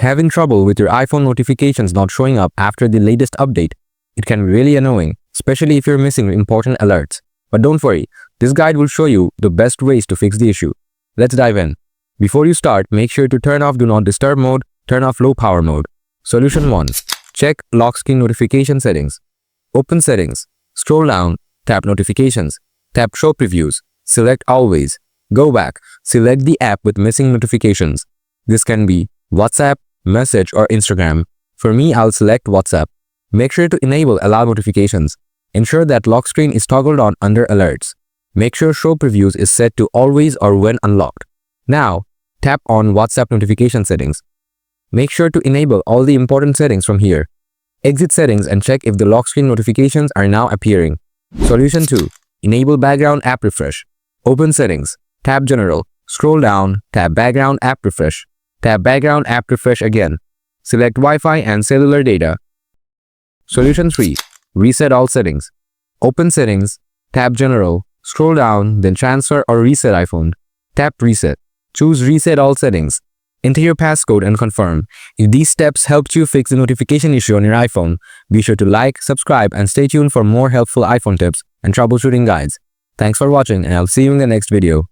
Having trouble with your iPhone notifications not showing up after the latest update? It can be really annoying, especially if you're missing important alerts. But don't worry, this guide will show you the best ways to fix the issue. Let's dive in. Before you start, make sure to turn off Do Not Disturb mode, turn off Low Power mode. Solution 1. Check lock screen notification settings. Open Settings. Scroll down, tap Notifications. Tap Show Previews. Select Always. Go back. Select the app with missing notifications. This can be WhatsApp, Message, or Instagram. For me, I'll select WhatsApp. Make sure to enable Allow Notifications. Ensure that lock screen is toggled on under Alerts. Make sure Show Previews is set to Always or When unlocked. Now, tap on WhatsApp notification settings. Make sure to enable all the important settings from here. Exit Settings and check if the lock screen notifications are now appearing. Solution 2. Enable Background App Refresh. Open Settings. Tap General. Scroll down. Tap Background App Refresh. Tap Background App Refresh again. Select Wi-Fi and cellular data. Solution 3. Reset all settings. Open Settings. Tap General. Scroll down, then Transfer or Reset iPhone. Tap Reset. Choose Reset all settings. Enter your passcode and confirm. If these steps helped you fix the notification issue on your iPhone, be sure to like, subscribe, and stay tuned for more helpful iPhone tips and troubleshooting guides. Thanks for watching, and I'll see you in the next video.